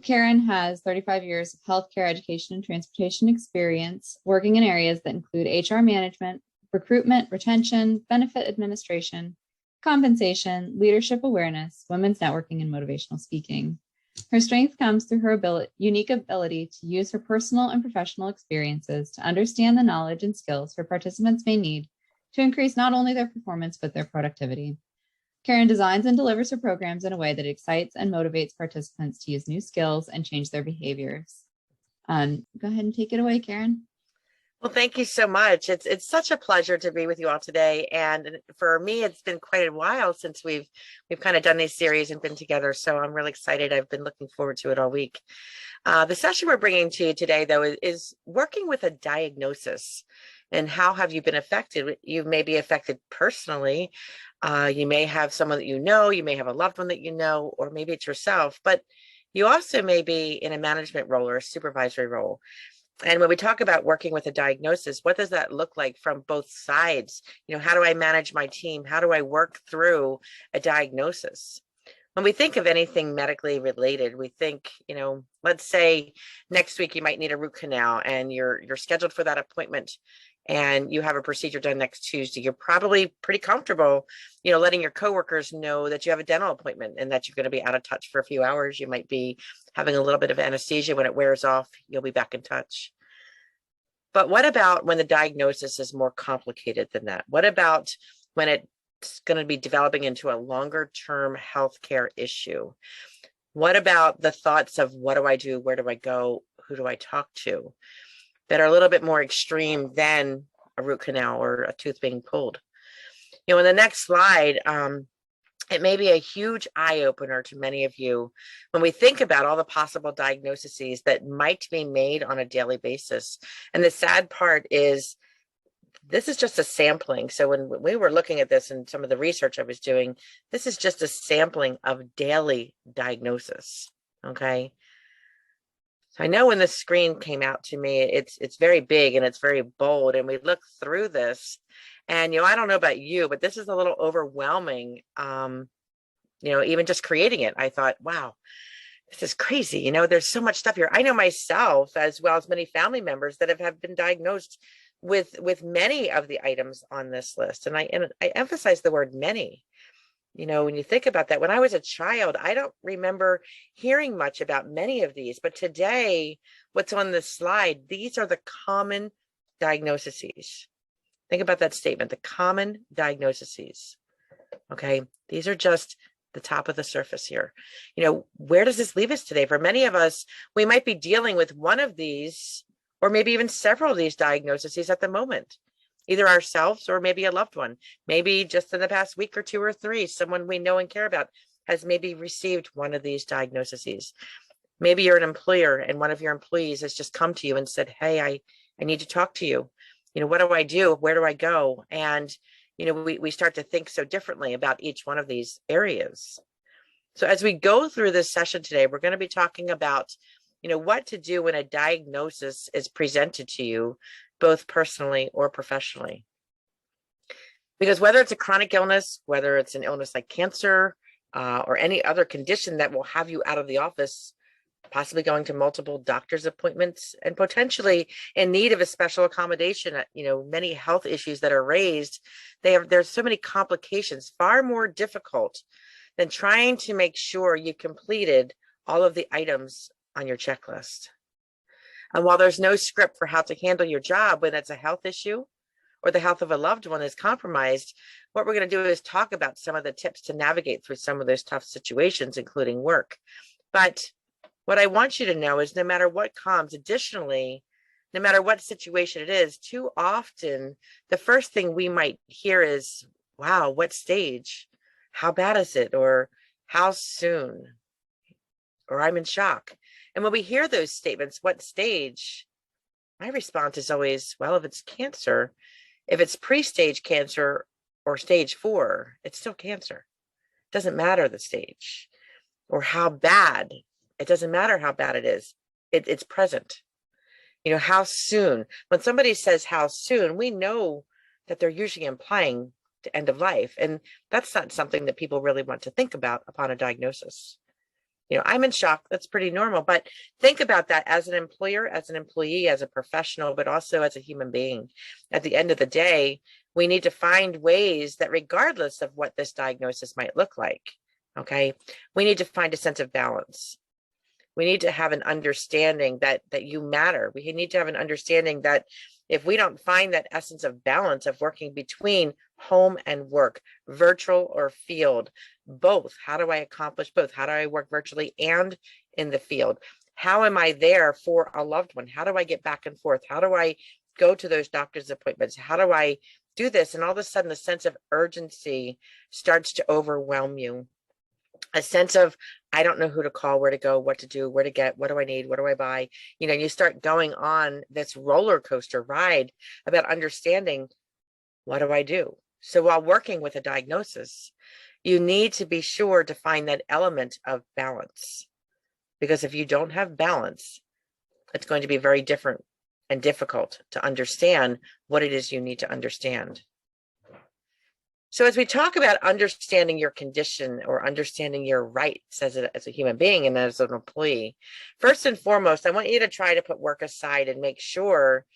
Karen has 35 years of healthcare education and transportation experience working in areas that include HR management, recruitment, retention, benefit administration, compensation, leadership awareness, women's networking, and motivational speaking. Her strength comes through her unique ability to use her personal and professional experiences to understand the knowledge and skills her participants may need to increase not only their performance, but their productivity. Karen designs and delivers her programs in a way that excites and motivates participants to use new skills and change their behaviors. Go ahead and take it away, Karen. Well, thank you so much. It's such a pleasure to be with you all today. And for me, it's been quite a while since we've kind of done these series and been together. So I'm really excited. I've been looking forward to it all week. The session we're bringing to you today, though, is working with a diagnosis. And how have you been affected? You may be affected personally. You may have someone that you know, you may have a loved one that you know, or maybe it's yourself, but you also may be in a management role or a supervisory role. And when we talk about working with a diagnosis, what does that look like from both sides? You know, how do I manage my team? How do I work through a diagnosis? When we think of anything medically related, we think, you know, let's say next week you might need a root canal and you're scheduled for that appointment and you have a procedure done next Tuesday. You're probably pretty comfortable, you know, letting your coworkers know that you have a dental appointment and that you're going to be out of touch for a few hours. You might be having a little bit of anesthesia. When it wears off, you'll be back in touch. But what about when the diagnosis is more complicated than that? What about when it's going to be developing into a longer term healthcare issue? What about the thoughts of what do I do? Where do I go? Who do I talk to? That are a little bit more extreme than a root canal or a tooth being pulled. You know, in the next slide, it may be a huge eye opener to many of you when we think about all the possible diagnoses that might be made on a daily basis. And the sad part is this is just a sampling. So when we were looking at this and some of the research I was doing, this is just a sampling of daily diagnosis. Okay. So I know when the screen came out to me, it's very big and it's very bold. And we look through this and, you know, I don't know about you, but this is a little overwhelming. You know, even just creating it, I thought, wow, this is crazy. You know, there's so much stuff here. I know myself, as well as many family members that have been diagnosed with many of the items on this list. And I emphasize the word many. You know, when you think about that, when I was a child, I don't remember hearing much about many of these, but today, what's on this slide, these are the common diagnoses. Think about that statement, the common diagnoses. Okay, these are just the top of the surface here. You know, where does this leave us today? For many of us, we might be dealing with one of these, or maybe even several of these diagnoses at the moment. Either ourselves or maybe a loved one. Maybe just in the past week or two or three, someone we know and care about has maybe received one of these diagnoses. Maybe you're an employer and one of your employees has just come to you and said, hey, I need to talk to you. You know, what do I do? Where do I go? And, you know, we start to think so differently about each one of these areas. So as we go through this session today, we're going to be talking about, you know, what to do when a diagnosis is presented to you, both personally or professionally. Because whether it's a chronic illness, whether it's an illness like cancer or any other condition that will have you out of the office, possibly going to multiple doctor's appointments and potentially in need of a special accommodation, you know, many health issues that are raised, there's so many complications, far more difficult than trying to make sure you completed all of the items on your checklist. And while there's no script for how to handle your job when it's a health issue or the health of a loved one is compromised, what we're going to do is talk about some of the tips to navigate through some of those tough situations, including work. But what I want you to know is no matter what comes, additionally, no matter what situation it is, too often the first thing we might hear is, wow, what stage? How bad is it? Or how soon? Or I'm in shock. And when we hear those statements, what stage? My response is always, well, if it's cancer, if it's pre-stage cancer or stage 4, it's still cancer. It doesn't matter the stage or how bad. It doesn't matter how bad it is. It's present. You know, how soon? When somebody says how soon, we know that they're usually implying the end of life. And that's not something that people really want to think about upon a diagnosis. I'm in shock. That's pretty normal. But think about that as an employer, as an employee, as a professional, but also as a human being. At the end of the day, we need to find ways that regardless of what this diagnosis might look like, okay, we need to find a sense of balance. We need to have an understanding that you matter. We need to have an understanding that if we don't find that essence of balance of working between home and work, virtual or field, both, how do I accomplish both? How do I work virtually and in the field? How am I there for a loved one? How do I get back and forth? How do I go to those doctor's appointments? How do I do this? And all of a sudden, the sense of urgency starts to overwhelm you. A sense of, I don't know who to call, where to go, what to do, where to get, what do I need, what do I buy? You start going on this roller coaster ride about understanding, what do I do? So while working with a diagnosis, you need to be sure to find that element of balance. Because if you don't have balance, it's going to be very different and difficult to understand what it is you need to understand. So as we talk about understanding your condition or understanding your rights as a human being and as an employee, first and foremost, I want you to try to put work aside and make sure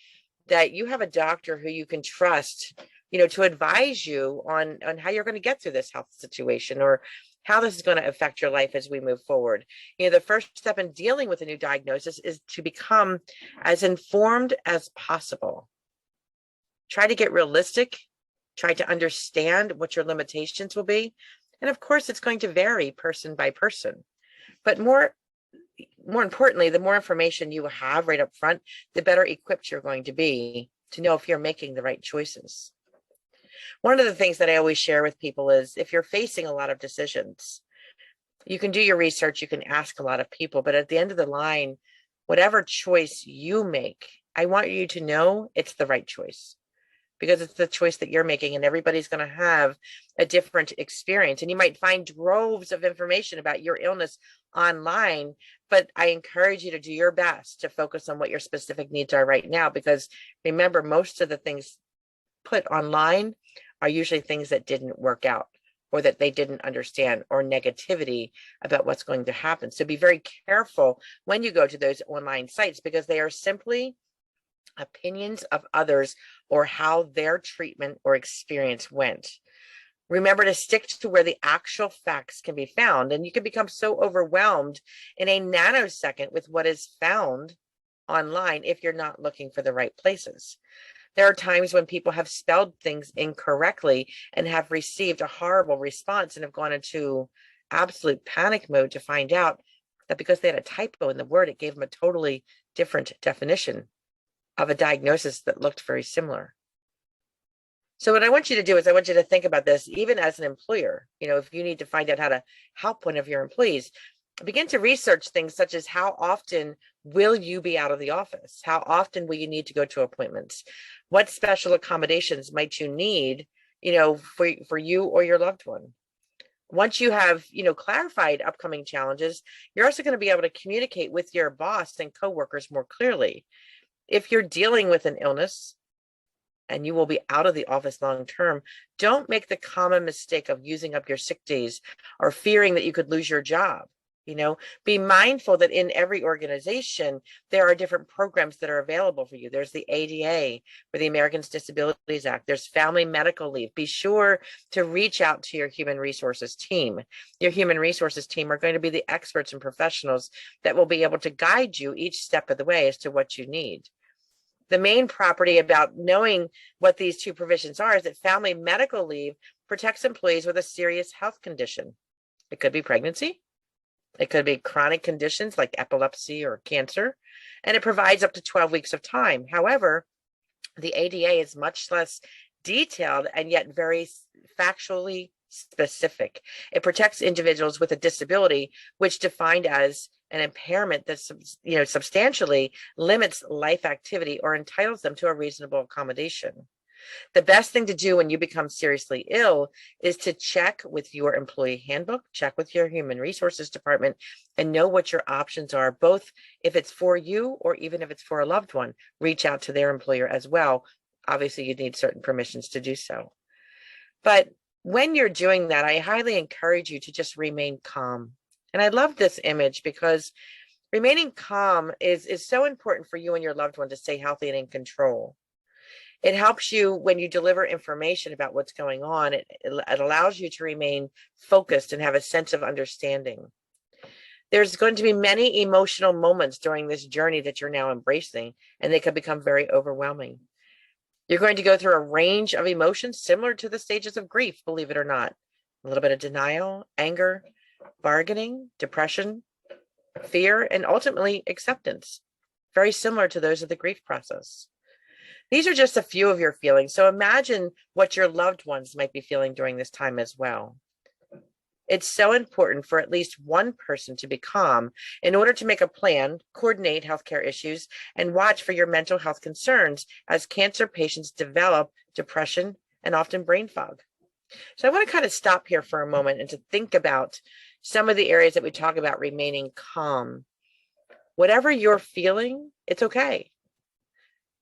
that you have a doctor who you can trust, to advise you on how you're going to get through this health situation or how this is going to affect your life as we move forward. The first step in dealing with a new diagnosis is to become as informed as possible. Try to get realistic. Try to understand what your limitations will be. And of course, it's going to vary person by person. But more importantly, the more information you have right up front, the better equipped you're going to be to know if you're making the right choices. One of the things that I always share with people is if you're facing a lot of decisions, you can do your research, you can ask a lot of people, but at the end of the line, whatever choice you make, I want you to know it's the right choice. Because it's the choice that you're making, and everybody's going to have a different experience. And you might find droves of information about your illness online, but I encourage you to do your best to focus on what your specific needs are right now. Because remember, most of the things put online are usually things that didn't work out or that they didn't understand or negativity about what's going to happen. So be very careful when you go to those online sites because they are simply opinions of others or how their treatment or experience went. Remember to stick to where the actual facts can be found, and you can become so overwhelmed in a nanosecond with what is found online if you're not looking for the right places. There are times when people have spelled things incorrectly and have received a horrible response and have gone into absolute panic mode to find out that because they had a typo in the word, it gave them a totally different definition of a diagnosis that looked very similar. So what I want you to do is I want you to think about this, even as an employer, if you need to find out how to help one of your employees, begin to research things such as how often will you be out of the office? How often will you need to go to appointments? What special accommodations might you need, for you or your loved one? Once you have, clarified upcoming challenges, you're also going to be able to communicate with your boss and coworkers more clearly. If you're dealing with an illness and you will be out of the office long term, don't make the common mistake of using up your sick days or fearing that you could lose your job. Be mindful that in every organization, there are different programs that are available for you. There's the ADA, or the Americans with Disabilities Act. There's family medical leave. Be sure to reach out to your human resources team. Your human resources team are going to be the experts and professionals that will be able to guide you each step of the way as to what you need. The main property about knowing what these two provisions are is that family medical leave protects employees with a serious health condition. It could be pregnancy. It could be chronic conditions like epilepsy or cancer, and it provides up to 12 weeks of time. However, the ADA is much less detailed and yet very factually specific. It protects individuals with a disability, which defined as an impairment that substantially limits life activity or entitles them to a reasonable accommodation. The best thing to do when you become seriously ill is to check with your employee handbook, check with your human resources department, and know what your options are, both if it's for you or even if it's for a loved one. Reach out to their employer as well. Obviously, you need certain permissions to do so. But when you're doing that, I highly encourage you to just remain calm. And I love this image because remaining calm is so important for you and your loved one to stay healthy and in control. It helps you when you deliver information about what's going on. It allows you to remain focused and have a sense of understanding. There's going to be many emotional moments during this journey that you're now embracing, and they can become very overwhelming. You're going to go through a range of emotions similar to the stages of grief, believe it or not. A little bit of denial, anger, bargaining, depression, fear, and ultimately acceptance. Very similar to those of the grief process. These are just a few of your feelings. So imagine what your loved ones might be feeling during this time as well. It's so important for at least one person to be calm in order to make a plan, coordinate healthcare issues, and watch for your mental health concerns as cancer patients develop depression and often brain fog. So I want to kind of stop here for a moment and to think about some of the areas that we talk about remaining calm. Whatever you're feeling, it's okay.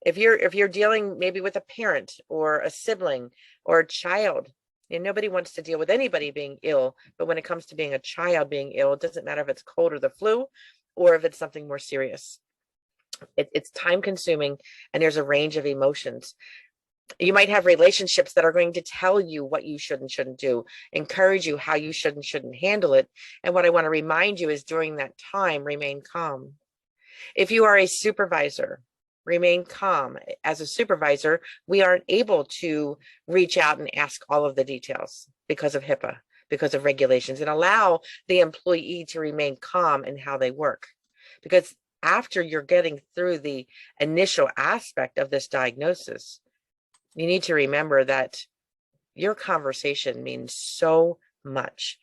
If you're dealing maybe with a parent or a sibling or a child, and nobody wants to deal with anybody being ill, but when it comes to being a child being ill, it doesn't matter if it's cold or the flu or if it's something more serious. It's time consuming, and there's a range of emotions. You might have relationships that are going to tell you what you should and shouldn't do, encourage you how you should and shouldn't handle it. And what I want to remind you is during that time, remain calm. If you are a supervisor, remain calm. As a supervisor, we aren't able to reach out and ask all of the details because of HIPAA, because of regulations, and allow the employee to remain calm in how they work. Because after you're getting through the initial aspect of this diagnosis, you need to remember that your conversation means so much.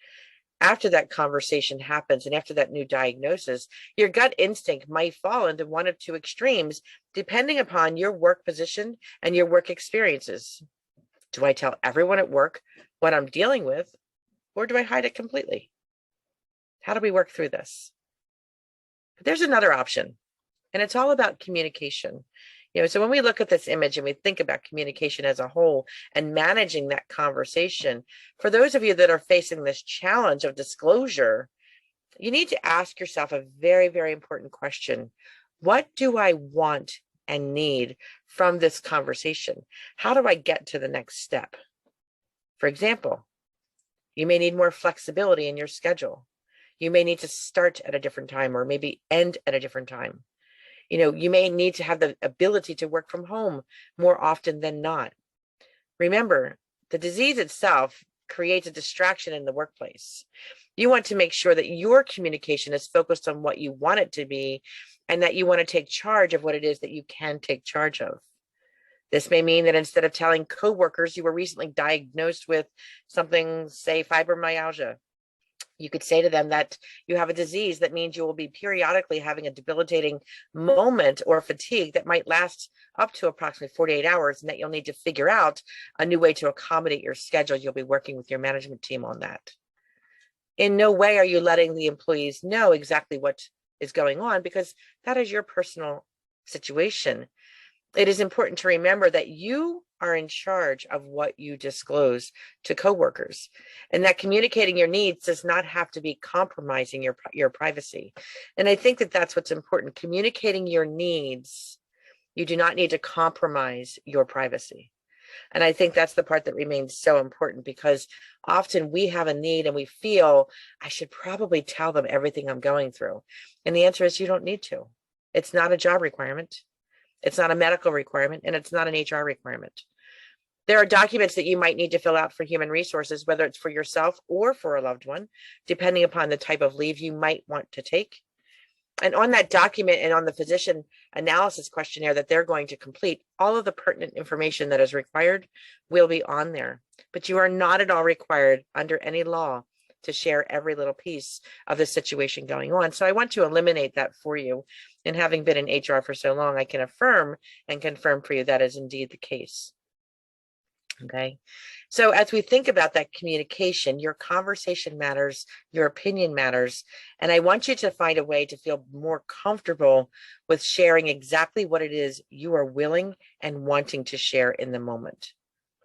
After that conversation happens and after that new diagnosis, your gut instinct might fall into one of two extremes, depending upon your work position and your work experiences. Do I tell everyone at work what I'm dealing with, or do I hide it completely? How do we work through this? But there's another option, and it's all about communication. So when we look at this image and we think about communication as a whole and managing that conversation, for those of you that are facing this challenge of disclosure, you need to ask yourself a very, very important question. What do I want and need from this conversation? How do I get to the next step? For example, you may need more flexibility in your schedule. You may need to start at a different time or maybe end at a different time. You may need to have the ability to work from home more often than not. Remember, the disease itself creates a distraction in the workplace. You want to make sure that your communication is focused on what you want it to be and that you want to take charge of what it is that you can take charge of. This may mean that instead of telling coworkers you were recently diagnosed with something, say fibromyalgia, you could say to them that you have a disease that means you will be periodically having a debilitating moment or fatigue that might last up to approximately 48 hours, and that you'll need to figure out a new way to accommodate your schedule. You'll be working with your management team on that. In no way are you letting the employees know exactly what is going on, because that is your personal situation. It is important to remember that you are in charge of what you disclose to coworkers, and that communicating your needs does not have to be compromising your privacy. And I think that that's what's important. Communicating your needs, you do not need to compromise your privacy. And I think that's the part that remains so important, because often we have a need and we feel I should probably tell them everything I'm going through. And the answer is you don't need to. It's not a job requirement. It's not a medical requirement, and it's not an HR requirement. There are documents that you might need to fill out for human resources, whether it's for yourself or for a loved one, depending upon the type of leave you might want to take. And on that document and on the physician analysis questionnaire that they're going to complete, all of the pertinent information that is required will be on there. But you are not at all required under any law to share every little piece of the situation going on. So I want to eliminate that for you. And having been in HR for so long, I can affirm and confirm for you that is indeed the case. Okay. So as we think about that communication, your conversation matters, your opinion matters. And I want you to find a way to feel more comfortable with sharing exactly what it is you are willing and wanting to share in the moment.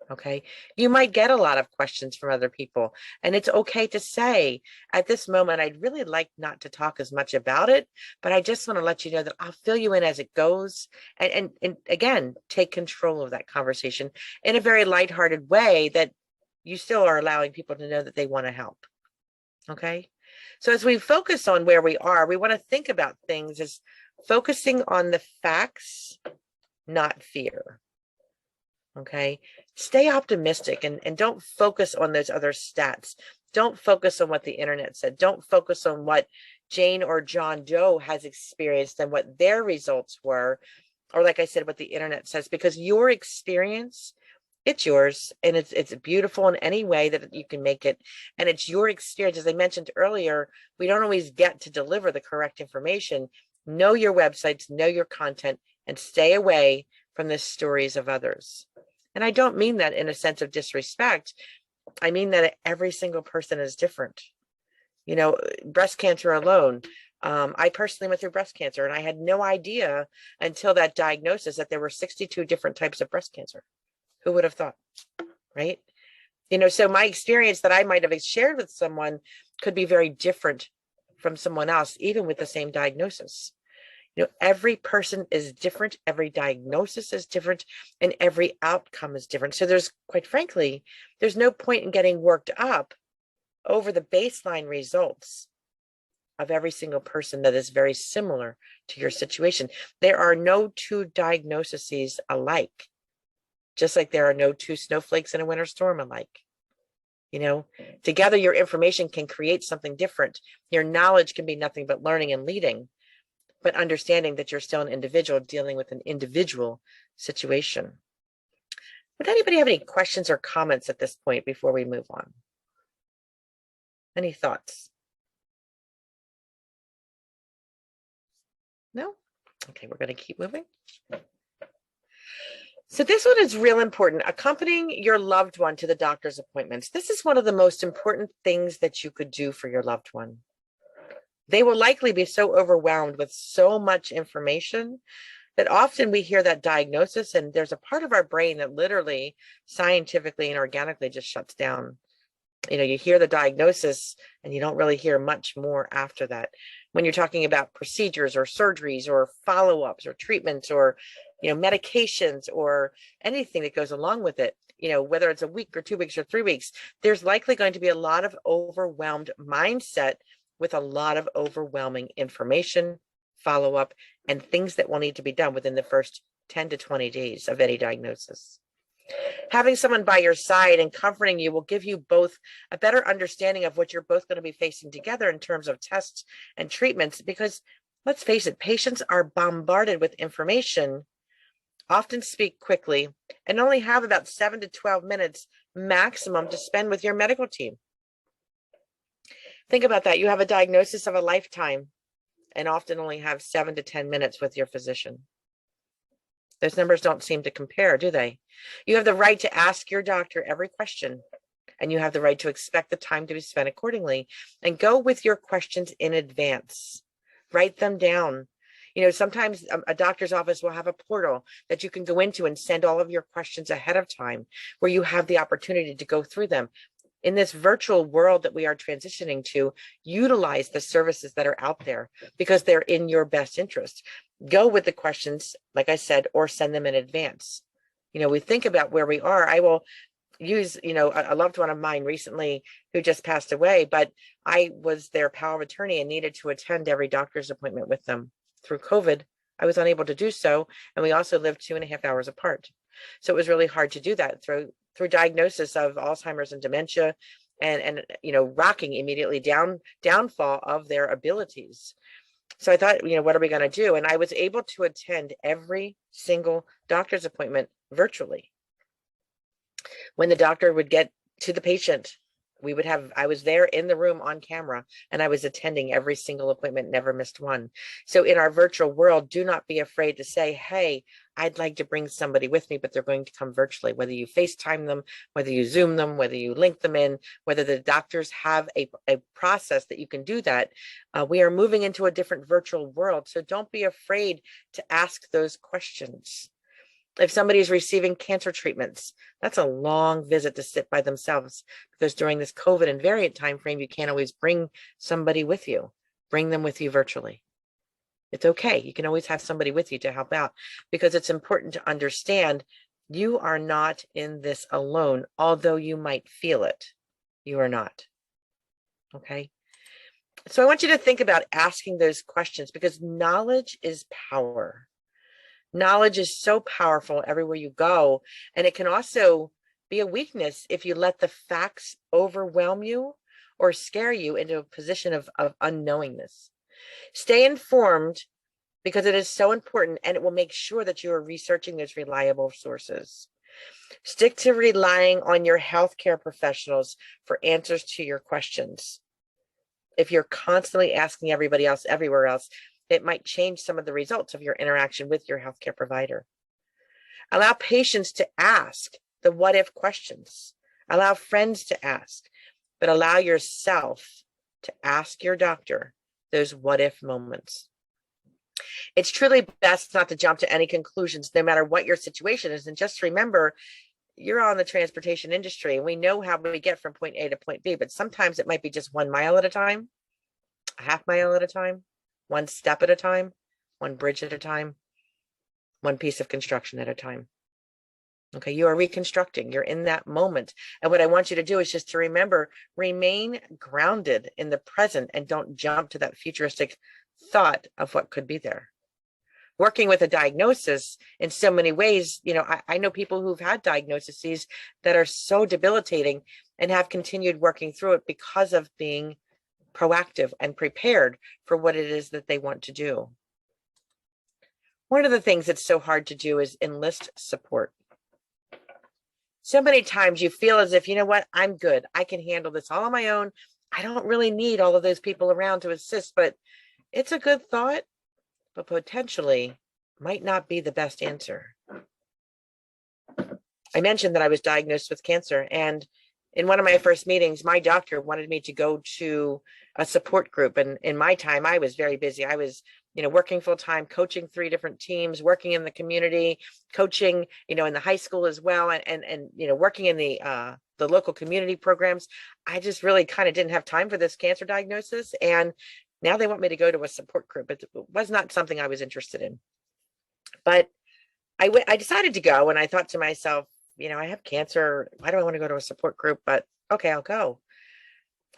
Okay. You might get a lot of questions from other people, and it's okay to say, at this moment, I'd really like not to talk as much about it, but I just want to let you know that I'll fill you in as it goes. And again, take control of that conversation in a very lighthearted way that you still are allowing people to know that they want to help. Okay. So as we focus on where we are, we want to think about things as focusing on the facts, not fear. Okay. Stay optimistic and don't focus on those other stats. Don't focus on what the internet said. Don't focus on what Jane or John Doe has experienced and what their results were. Or like I said, what the internet says, because your experience, it's yours, and it's beautiful in any way that you can make it. And it's your experience. As I mentioned earlier, we don't always get to deliver the correct information. Know your websites, know your content, and stay away from the stories of others. And I don't mean that in a sense of disrespect. I mean that every single person is different. You know, breast cancer alone. I personally went through breast cancer, and I had no idea until that diagnosis that there were 62 different types of breast cancer. Who would have thought, right? You know, so my experience that I might have shared with someone could be very different from someone else, even with the same diagnosis. You know, every person is different, every diagnosis is different, and every outcome is different. So there's, quite frankly, there's no point in getting worked up over the baseline results of every single person that is very similar to your situation. There are no two diagnoses alike, just like there are no two snowflakes in a winter storm alike. You know, together your information can create something different. Your knowledge can be nothing but learning and leading, but understanding that you're still an individual dealing with an individual situation. Would anybody have any questions or comments at this point before we move on? Any thoughts? No? Okay, we're going to keep moving. So this one is real important. Accompanying your loved one to the doctor's appointments. This is one of the most important things that you could do for your loved one. They will likely be so overwhelmed with so much information that often we hear that diagnosis and there's a part of our brain that literally scientifically and organically just shuts down. You know, you hear the diagnosis and you don't really hear much more after that. When you're talking about procedures or surgeries or follow-ups or treatments or, you know, medications or anything that goes along with it, you know, whether it's a week or 2 weeks or 3 weeks, there's likely going to be a lot of overwhelmed mindset with a lot of overwhelming information, follow-up, and things that will need to be done within the first 10 to 20 days of any diagnosis. Having someone by your side and comforting you will give you both a better understanding of what you're both going to be facing together in terms of tests and treatments, because let's face it, patients are bombarded with information, often speak quickly, and only have about 7 to 12 minutes maximum to spend with your medical team. Think about that. You have a diagnosis of a lifetime and often only have 7 to 10 minutes with your physician. Those numbers don't seem to compare, do they? You have the right to ask your doctor every question, and you have the right to expect the time to be spent accordingly. And go with your questions in advance. Write them down. You know, sometimes a doctor's office will have a portal that you can go into and send all of your questions ahead of time, where you have the opportunity to go through them. In this virtual world that we are transitioning to, utilize the services that are out there because they're in your best interest. Go with the questions, like I said, or send them in advance. You know, we think about where we are. I will use, you know, a loved one of mine recently who just passed away, but I was their power of attorney and needed to attend every doctor's appointment with them. Through COVID, I was unable to do so. And we also lived 2.5 hours apart. So it was really hard to do that through diagnosis of Alzheimer's and dementia and you know, rocking immediately downfall of their abilities. So I thought, you know, what are we going to do? And I was able to attend every single doctor's appointment virtually. When the doctor would get to the patient, I was there in the room on camera, and I was attending every single appointment, never missed one. So in our virtual world, do not be afraid to say, hey, I'd like to bring somebody with me, but they're going to come virtually, whether you FaceTime them, whether you Zoom them, whether you link them in, whether the doctors have a process that you can do that. We are moving into a different virtual world. So don't be afraid to ask those questions. If somebody is receiving cancer treatments, that's a long visit to sit by themselves, because during this COVID and variant timeframe, you can't always bring somebody with you. Bring them with you virtually. It's okay. You can always have somebody with you to help out, because it's important to understand you are not in this alone, although you might feel it. You are not. Okay. So I want you to think about asking those questions, because knowledge is power. Knowledge is so powerful everywhere you go. And it can also be a weakness if you let the facts overwhelm you or scare you into a position of unknowingness. Stay informed, because it is so important, and it will make sure that you are researching those reliable sources. Stick to relying on your healthcare professionals for answers to your questions. If you're constantly asking everybody else everywhere else, it might change some of the results of your interaction with your healthcare provider. Allow patients to ask the what if questions. Allow friends to ask, but allow yourself to ask your doctor those what if moments. It's truly best not to jump to any conclusions, no matter what your situation is. And just remember, you're on the transportation industry, and we know how we get from point A to point B, but sometimes it might be just 1 mile at a time, a half mile at a time, one step at a time, one bridge at a time, one piece of construction at a time. Okay, you are reconstructing, you're in that moment. And what I want you to do is just to remember, remain grounded in the present and don't jump to that futuristic thought of what could be there. Working with a diagnosis in so many ways, I know people who've had diagnoses that are so debilitating and have continued working through it because of being proactive and prepared for what it is that they want to do. One of the things that's so hard to do is enlist support. So many times you feel as if, you know what, I'm good. I can handle this all on my own. I don't really need all of those people around to assist, but it's a good thought, but potentially might not be the best answer. I mentioned that I was diagnosed with cancer, and in one of my first meetings, my doctor wanted me to go to a support group. And in my time, I was very busy. I was, working full time, coaching 3 different teams, working in the community, coaching, in the high school as well, and working in the local community programs. I just really kind of didn't have time for this cancer diagnosis. And now they want me to go to a support group. It was not something I was interested in. But I decided to go, and I thought to myself, I have cancer. Why do I want to go to a support group? But okay, I'll go.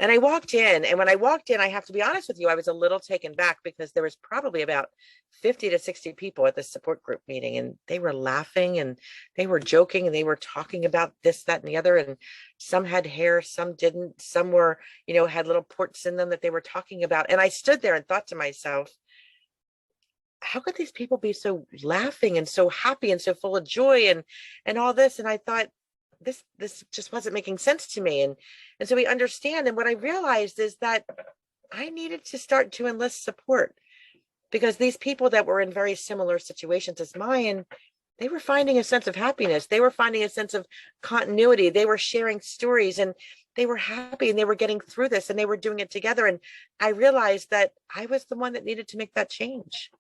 And I walked in, and when I walked in, I have to be honest with you, I was a little taken back, because there was probably about 50 to 60 people at the support group meeting, and they were laughing and they were joking and they were talking about this, that, and the other. And some had hair, some didn't, some were, had little ports in them that they were talking about. And I stood there and thought to myself, how could these people be so laughing and so happy and so full of joy and all this? And I thought, this just wasn't making sense to me. And so we understand. And what I realized is that I needed to start to enlist support, because these people that were in very similar situations as mine, they were finding a sense of happiness. They were finding a sense of continuity. They were sharing stories, and they were happy, and they were getting through this, and they were doing it together. And I realized that I was the one that needed to make that change.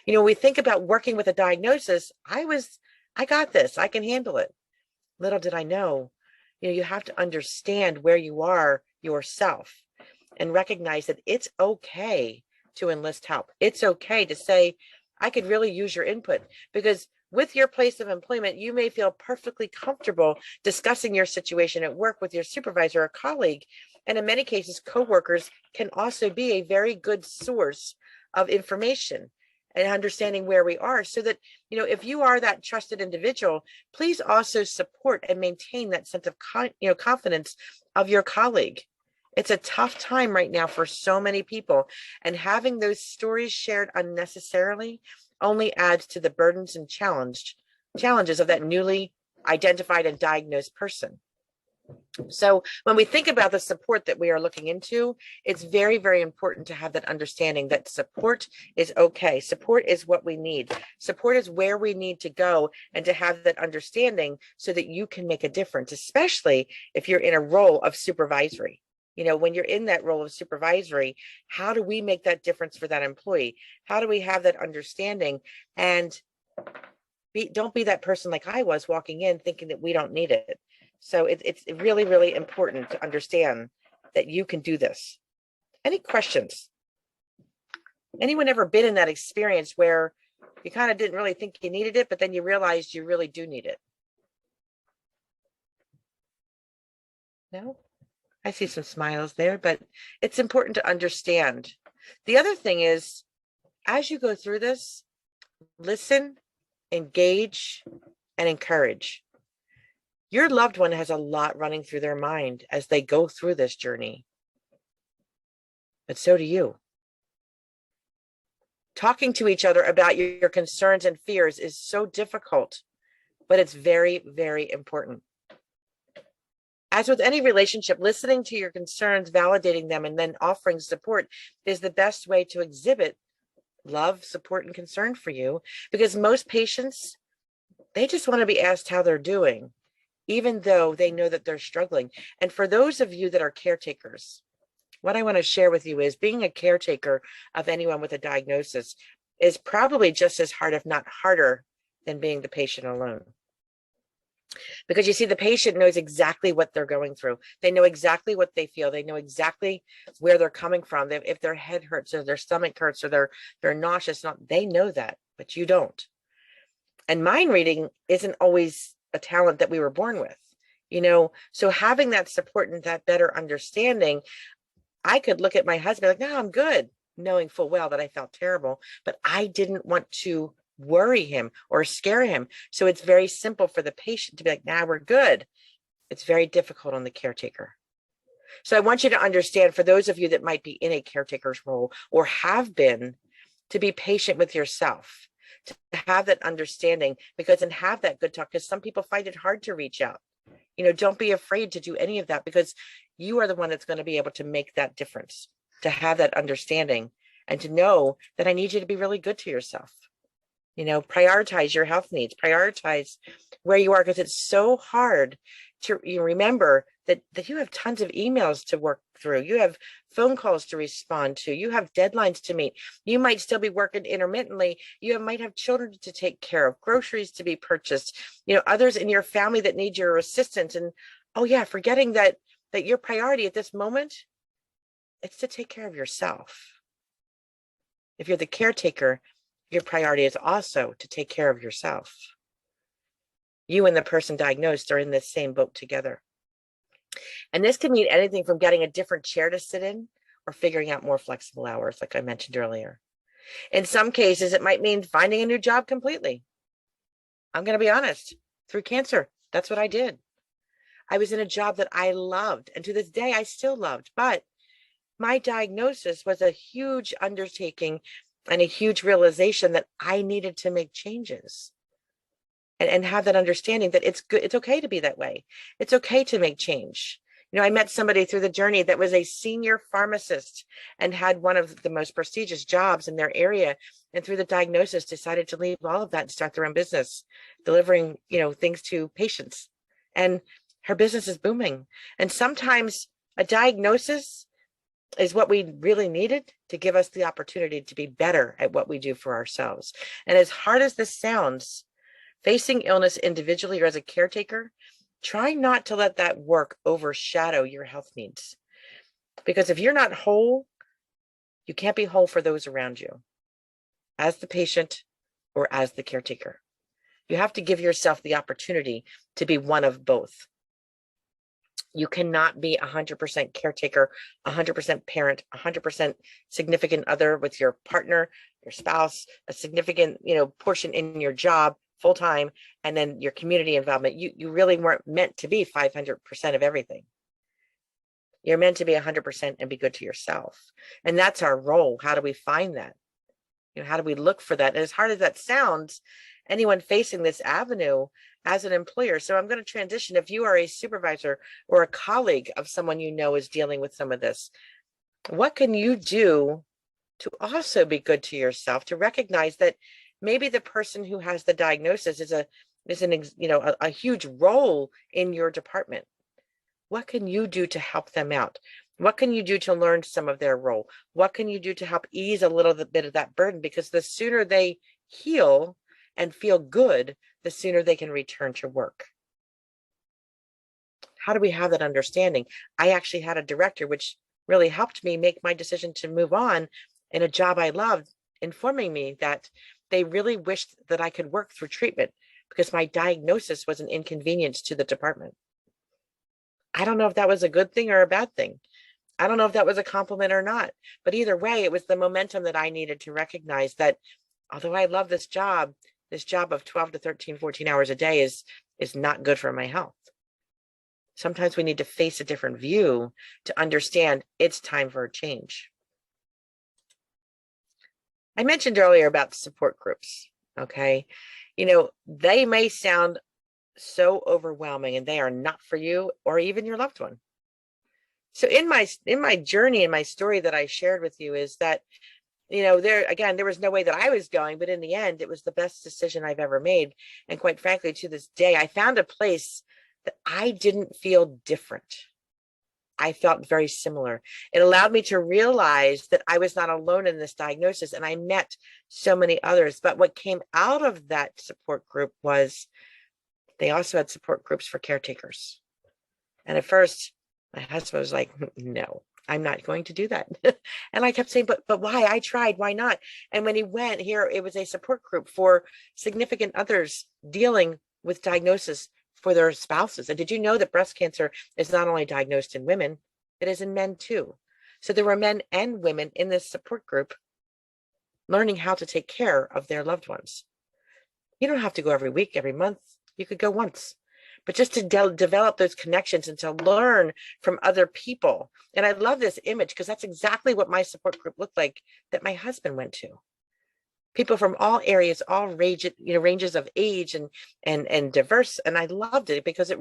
We think about working with a diagnosis. I got this. I can handle it. Little did I know, you have to understand where you are yourself and recognize that it's okay to enlist help. It's okay to say, I could really use your input, because with your place of employment, you may feel perfectly comfortable discussing your situation at work with your supervisor or colleague. And in many cases, coworkers can also be a very good source of information and understanding where we are, so that, if you are that trusted individual, please also support and maintain that sense of confidence of your colleague. It's a tough time right now for so many people, and having those stories shared unnecessarily only adds to the burdens and challenges of that newly identified and diagnosed person. So when we think about the support that we are looking into, it's very, very important to have that understanding that support is okay. Support is what we need. Support is where we need to go, and to have that understanding so that you can make a difference, especially if you're in a role of supervisory. When you're in that role of supervisory, how do we make that difference for that employee? How do we have that understanding and don't be that person like I was walking in thinking that we don't need it. So it's really, really important to understand that you can do this. Any questions? Anyone ever been in that experience where you kind of didn't really think you needed it, but then you realized you really do need it? No? I see some smiles there, but it's important to understand. The other thing is, as you go through this, listen, engage, and encourage. Your loved one has a lot running through their mind as they go through this journey, but so do you. Talking to each other about your concerns and fears is so difficult, but it's very, very important. As with any relationship, listening to your concerns, validating them, and then offering support is the best way to exhibit love, support, and concern for you, because most patients, they just want to be asked how they're doing, even though they know that they're struggling. And for those of you that are caretakers, what I want to share with you is being a caretaker of anyone with a diagnosis is probably just as hard, if not harder, than being the patient alone. Because you see, the patient knows exactly what they're going through. They know exactly what they feel. They know exactly where they're coming from. If their head hurts or their stomach hurts or they're nauseous, they know that, but you don't. And mind reading isn't always a talent that we were born with, so having that support and that better understanding, I could look at my husband like, no, I'm good, knowing full well that I felt terrible, but I didn't want to worry him or scare him. So it's very simple for the patient to be like, nah, we're good. It's very difficult on the caretaker. So I want you to understand, for those of you that might be in a caretaker's role or have been, to be patient with yourself, to have that understanding, and have that good talk, because some people find it hard to reach out. Don't be afraid to do any of that, because you are the one that's going to be able to make that difference, to have that understanding and to know that I need you to be really good to yourself. Prioritize your health needs, prioritize where you are, because it's so hard to remember that you have tons of emails to work through. You have phone calls to respond to. You have deadlines to meet. You might still be working intermittently. You might have children to take care of, groceries to be purchased, others in your family that need your assistance. And forgetting that your priority at this moment, it's to take care of yourself. If you're the caretaker, your priority is also to take care of yourself. You and the person diagnosed are in this same boat together. And this could mean anything from getting a different chair to sit in or figuring out more flexible hours, like I mentioned earlier. In some cases, it might mean finding a new job completely. I'm going to be honest, through cancer, that's what I did. I was in a job that I loved, and to this day, I still loved, but my diagnosis was a huge undertaking and a huge realization that I needed to make changes and have that understanding that it's good. It's okay to be that way. It's okay to make change. I met somebody through the journey that was a senior pharmacist and had one of the most prestigious jobs in their area. And through the diagnosis, decided to leave all of that and start their own business, delivering, things to patients. And her business is booming. And sometimes a diagnosis is what we really needed to give us the opportunity to be better at what we do for ourselves. And as hard as this sounds, facing illness individually or as a caretaker, try not to let that work overshadow your health needs. Because if you're not whole, you can't be whole for those around you, as the patient or as the caretaker. You have to give yourself the opportunity to be one of both. You cannot be 100% caretaker, 100% parent, 100% significant other with your partner, your spouse, a significant, portion in your job full-time, and then your community involvement. You really weren't meant to be 500% of everything. You're meant to be 100% and be good to yourself. And that's our role. How do we find that? How do we look for that? And as hard as that sounds, anyone facing this avenue as an employer. So I'm going to transition. If you are a supervisor or a colleague of someone is dealing with some of this, what can you do to also be good to yourself, to recognize that maybe the person who has the diagnosis is a huge role in your department? What can you do to help them out? What can you do to learn some of their role? What can you do to help ease a little bit of that burden? Because the sooner they heal and feel good, the sooner they can return to work. How do we have that understanding? I actually had a director, which really helped me make my decision to move on in a job I loved, informing me that they really wished that I could work through treatment because my diagnosis was an inconvenience to the department. I don't know if that was a good thing or a bad thing. I don't know if that was a compliment or not, but either way, it was the momentum that I needed to recognize that although I love this job of 12 to 13, 14 hours a day is not good for my health. Sometimes we need to face a different view to understand it's time for a change. I mentioned earlier about support groups, okay? They may sound so overwhelming and they are not for you or even your loved one. So in my journey and my story that I shared with you is that, there was no way that I was going, but in the end, it was the best decision I've ever made. And quite frankly, to this day, I found a place that I didn't feel different. I felt very similar. It allowed me to realize that I was not alone in this diagnosis, and I met so many others. But what came out of that support group was they also had support groups for caretakers. And at first, my husband was like, no, I'm not going to do that. And I kept saying, but why? I tried, why not? And when he went here, it was a support group for significant others dealing with diagnosis for their spouses. And did you know that breast cancer is not only diagnosed in women, it is in men too. So there were men and women in this support group learning how to take care of their loved ones. You don't have to go every week, every month. You could go once, but just to develop those connections and to learn from other people. And I love this image because that's exactly what my support group looked like that my husband went to. People from all areas, all ranges of age and diverse. And I loved it because it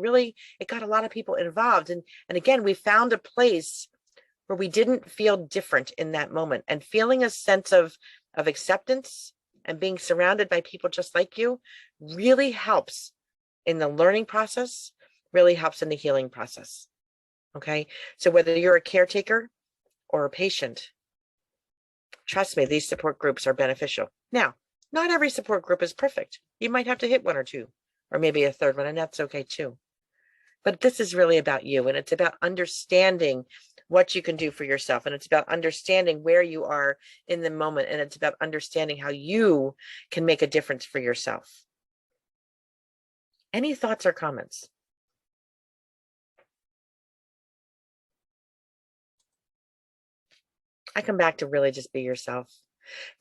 got a lot of people involved. And again, we found a place where we didn't feel different in that moment, and feeling a sense of acceptance and being surrounded by people just like you really helps in the learning process, really helps in the healing process. Okay. So whether you're a caretaker or a patient, trust me, these support groups are beneficial. Now, not every support group is perfect. You might have to hit one or two, or maybe a third one, and that's okay too. But this is really about you, and it's about understanding what you can do for yourself, and it's about understanding where you are in the moment, and it's about understanding how you can make a difference for yourself. Any thoughts or comments? I come back to really just be yourself.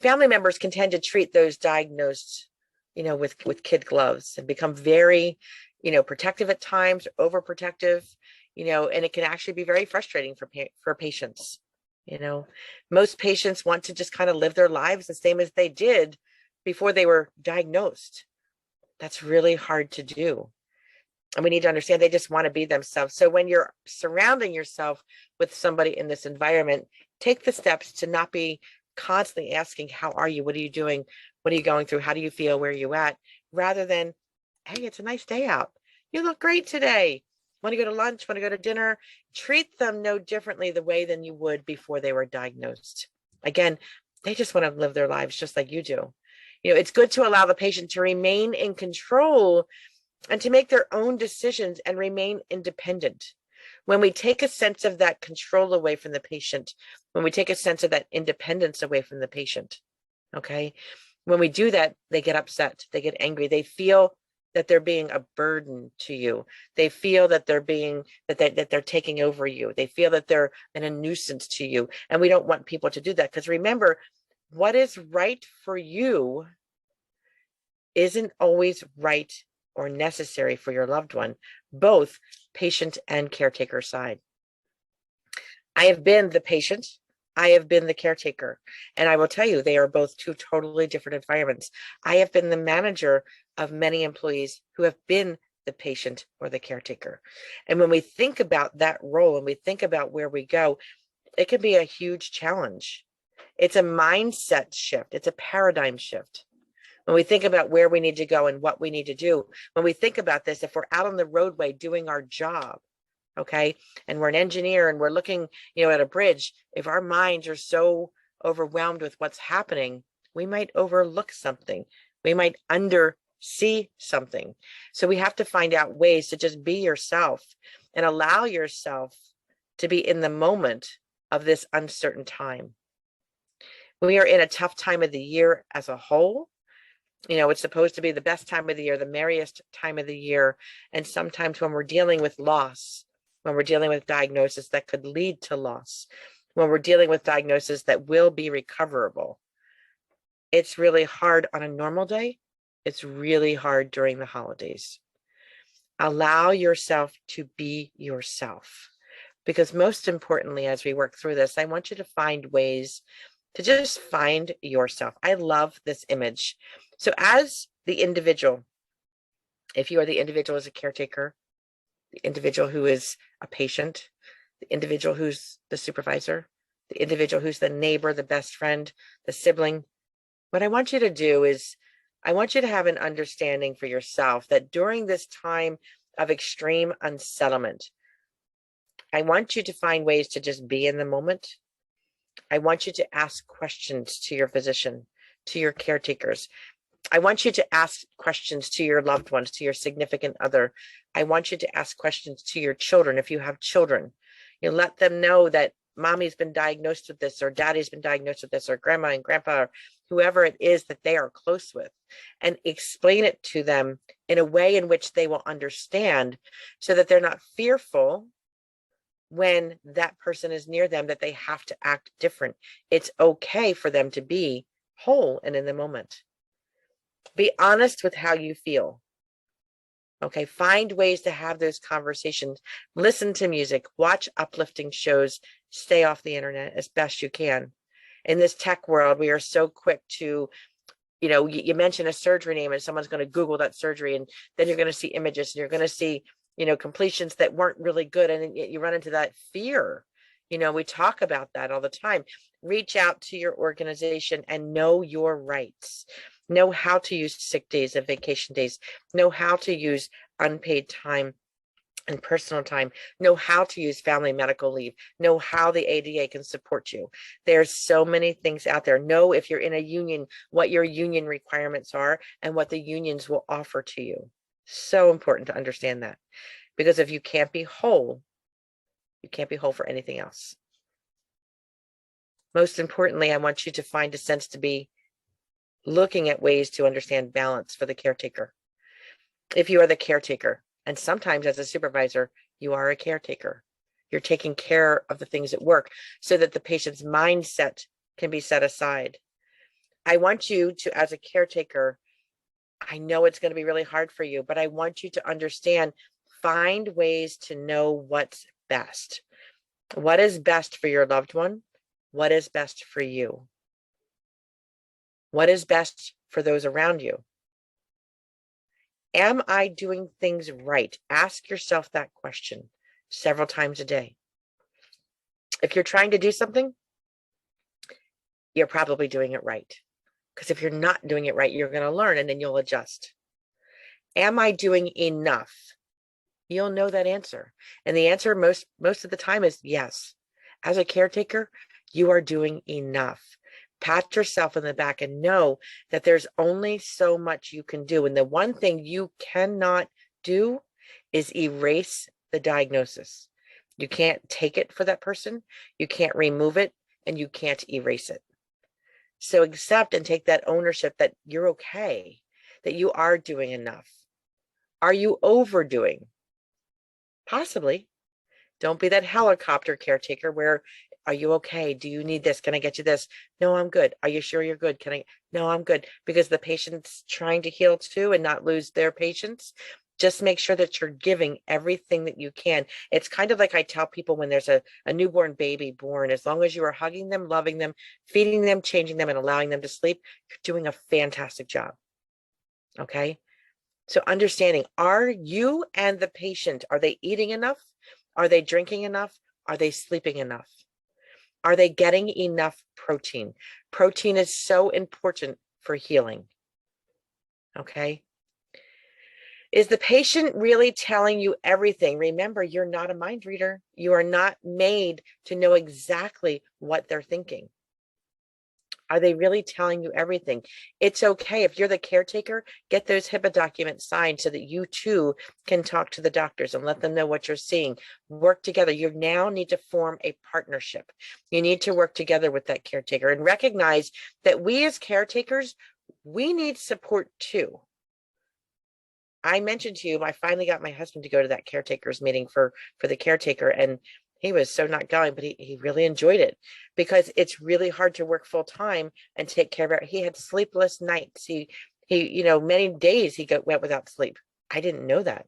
Family members can tend to treat those diagnosed, with kid gloves and become very, protective at times, overprotective, and it can actually be very frustrating for patients. Most patients want to just kind of live their lives the same as they did before they were diagnosed. That's really hard to do. And we need to understand they just want to be themselves. So when you're surrounding yourself with somebody in this environment, take the steps to not be constantly asking, how are you? What are you doing? What are you going through? How do you feel? Where are you at? Rather than, hey, it's a nice day out. You look great today. Want to go to lunch? Want to go to dinner? Treat them no differently the way than you would before they were diagnosed. Again, they just want to live their lives just like you do. It's good to allow the patient to remain in control and to make their own decisions and remain independent. When we take a sense of that control away from the patient, when we take a sense of that independence away from the patient, okay, when we do that, they get upset, they get angry, they feel that they're being a burden to you. They feel that they're taking over you. They feel that they're a nuisance to you. And we don't want people to do that, because remember, what is right for you isn't always right or necessary for your loved one, both patient and caretaker side. I have been the patient, I have been the caretaker, and I will tell you, they are both two totally different environments. I have been the manager of many employees who have been the patient or the caretaker. And when we think about that role and we think about where we go, it can be a huge challenge. It's a mindset shift. It's a paradigm shift. When we think about where we need to go and what we need to do, when we think about this, if we're out on the roadway doing our job, okay, and we're an engineer and we're looking, at a bridge, if our minds are so overwhelmed with what's happening, we might overlook something. We might undersee something. So we have to find out ways to just be yourself and allow yourself to be in the moment of this uncertain time. We are in a tough time of the year as a whole. You know, it's supposed to be the best time of the year, the merriest time of the year. And sometimes when we're dealing with loss, when we're dealing with diagnosis that could lead to loss, when we're dealing with diagnosis that will be recoverable, it's really hard on a normal day. It's really hard during the holidays. Allow yourself to be yourself. Because most importantly, as we work through this, I want you to find ways to just find yourself. I love this image. So as the individual, if you are the individual as a caretaker, the individual who is a patient, the individual who's the supervisor, the individual who's the neighbor, the best friend, the sibling, what I want you to do is I want you to have an understanding for yourself that during this time of extreme unsettlement, I want you to find ways to just be in the moment. I want you to ask questions to your physician, to your caretakers. I want you to ask questions to your loved ones, to your significant other. I want you to ask questions to your children if you have children. You let them know that mommy's been diagnosed with this, or daddy's been diagnosed with this, or grandma and grandpa, or whoever it is that they are close with, and explain it to them in a way in which they will understand, so that they're not fearful when that person is near them, that they have to act different. It's okay for them to be whole and in the moment. Be honest with how you feel. Okay, find ways to have those conversations. Listen to music, watch uplifting shows, stay off the internet as best you can. In this tech world, we are so quick to, you know, you mention a surgery name and someone's going to Google that surgery, and then you're going to see images and you're going to see, you know, completions that weren't really good. And you run into that fear. You know, we talk about that all the time. Reach out to your organization and know your rights. Know how to use sick days and vacation days. Know how to use unpaid time and personal time. Know how to use family medical leave. Know how the ADA can support you. There's so many things out there. Know if you're in a union, what your union requirements are and what the unions will offer to you. So important to understand that, because if you can't be whole, you can't be whole for anything else. Most importantly, I want you to find a sense to be looking at ways to understand balance for the caretaker. If you are the caretaker, and sometimes as a supervisor, you are a caretaker, you're taking care of the things at work so that the patient's mindset can be set aside. I want you to, as a caretaker, I know it's going to be really hard for you, but I want you to understand, find ways to know what's best. What is best for your loved one? What is best for you? What is best for those around you? Am I doing things right? Ask yourself that question several times a day. If you're trying to do something, you're probably doing it right. Because if you're not doing it right, you're going to learn and then you'll adjust. Am I doing enough? You'll know that answer. And the answer most of the time is yes. As a caretaker, you are doing enough. Pat yourself in the back and know that there's only so much you can do. And the one thing you cannot do is erase the diagnosis. You can't take it for that person. You can't remove it, and you can't erase it. So accept and take that ownership that you're okay, that you are doing enough. Are you overdoing? Possibly. Don't be that helicopter caretaker where, are you okay? Do you need this? Can I get you this? No, I'm good. Are you sure you're good? No, I'm good. Because the patient's trying to heal too and not lose their patience. Just make sure that you're giving everything that you can. It's kind of like I tell people when there's a newborn baby born, as long as you are hugging them, loving them, feeding them, changing them, and allowing them to sleep, you're doing a fantastic job. Okay? So understanding, are you and the patient, are they eating enough? Are they drinking enough? Are they sleeping enough? Are they getting enough protein? Protein is so important for healing. Okay. Is the patient really telling you everything? Remember, you're not a mind reader. You are not made to know exactly what they're thinking. Are they really telling you everything? It's okay. If you're the caretaker, get those HIPAA documents signed so that you too can talk to the doctors and let them know what you're seeing. Work together. You now need to form a partnership. You need to work together with that caretaker and recognize that we as caretakers, we need support too. I mentioned to you, I finally got my husband to go to that caretaker's meeting for the caretaker, and he was so not going, but he really enjoyed it because it's really hard to work full time and take care of it. He had sleepless nights. He many days he went without sleep. I didn't know that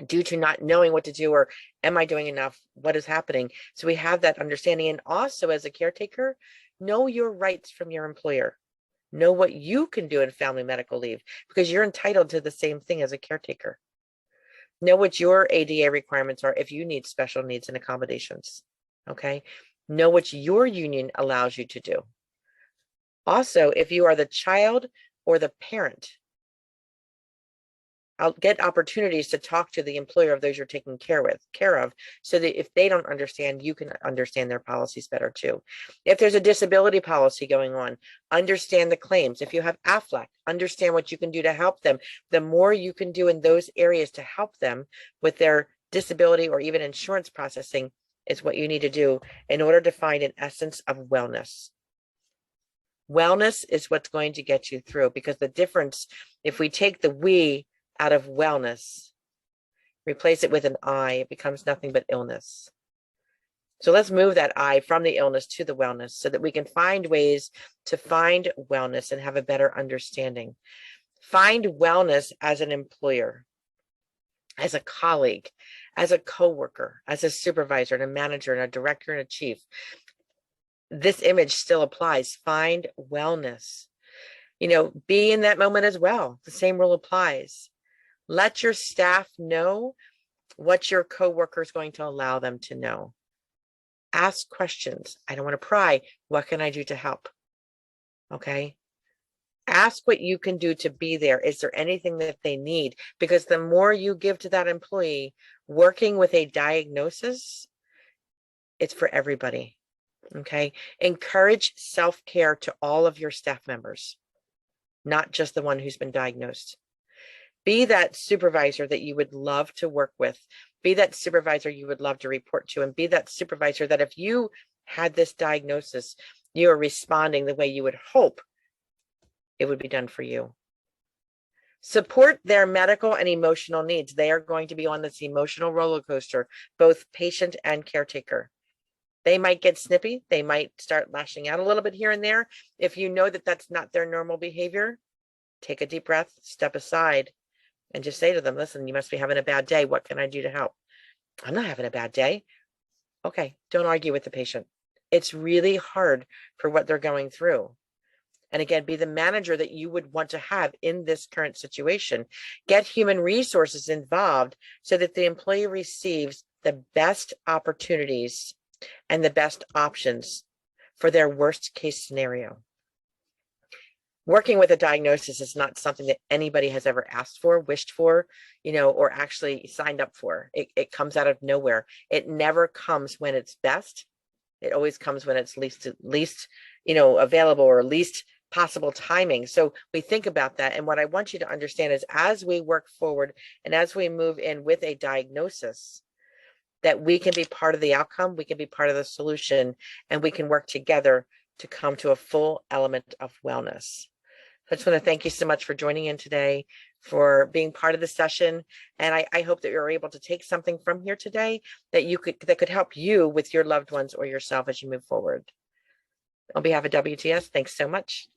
due to not knowing what to do, or am I doing enough? What is happening? So we have that understanding. And also as a caretaker, know your rights from your employer. Know what you can do in family medical leave because you're entitled to the same thing as a caretaker. Know what your ADA requirements are if you need special needs and accommodations. Okay. Know what your union allows you to do. Also, if you are the child or the parent, I'll get opportunities to talk to the employer of those you're taking care of, so that if they don't understand, you can understand their policies better too. If there's a disability policy going on, understand the claims. If you have AFLAC, understand what you can do to help them. The more you can do in those areas to help them with their disability or even insurance processing is what you need to do in order to find an essence of wellness. Wellness is what's going to get you through, because the difference, if we take the we out of wellness, replace it with an I, it becomes nothing but illness. So let's move that I from the illness to the wellness so that we can find ways to find wellness and have a better understanding. Find wellness as an employer, as a colleague, as a coworker, as a supervisor and a manager and a director and a chief. This image still applies. Find wellness. Be in that moment as well. The same rule applies. Let your staff know what your coworker is going to allow them to know. Ask questions. I don't want to pry. What can I do to help? Okay. Ask what you can do to be there. Is there anything that they need? Because the more you give to that employee working with a diagnosis, it's for everybody. Okay. Encourage self-care to all of your staff members, not just the one who's been diagnosed. Be that supervisor that you would love to work with. Be that supervisor you would love to report to, and be that supervisor that if you had this diagnosis, you are responding the way you would hope it would be done for you. Support their medical and emotional needs. They are going to be on this emotional roller coaster, both patient and caretaker. They might get snippy. They might start lashing out a little bit here and there. If you know that that's not their normal behavior, take a deep breath, step aside, and just say to them, listen, you must be having a bad day. What can I do to help? I'm not having a bad day. Okay, don't argue with the patient. It's really hard for what they're going through. And again, be the manager that you would want to have in this current situation. Get human resources involved so that the employee receives the best opportunities and the best options for their worst case scenario. Working with a diagnosis is not something that anybody has ever asked for, wished for, or actually signed up for. It comes out of nowhere. It never comes when it's best. It always comes when it's least available or least possible timing. So we think about that. And what I want you to understand is as we work forward and as we move in with a diagnosis, that we can be part of the outcome, we can be part of the solution, and we can work together to come to a full element of wellness. I just want to thank you so much for joining in today, for being part of the session. And I hope that you're able to take something from here today that could help you with your loved ones or yourself as you move forward. On behalf of WTS, thanks so much.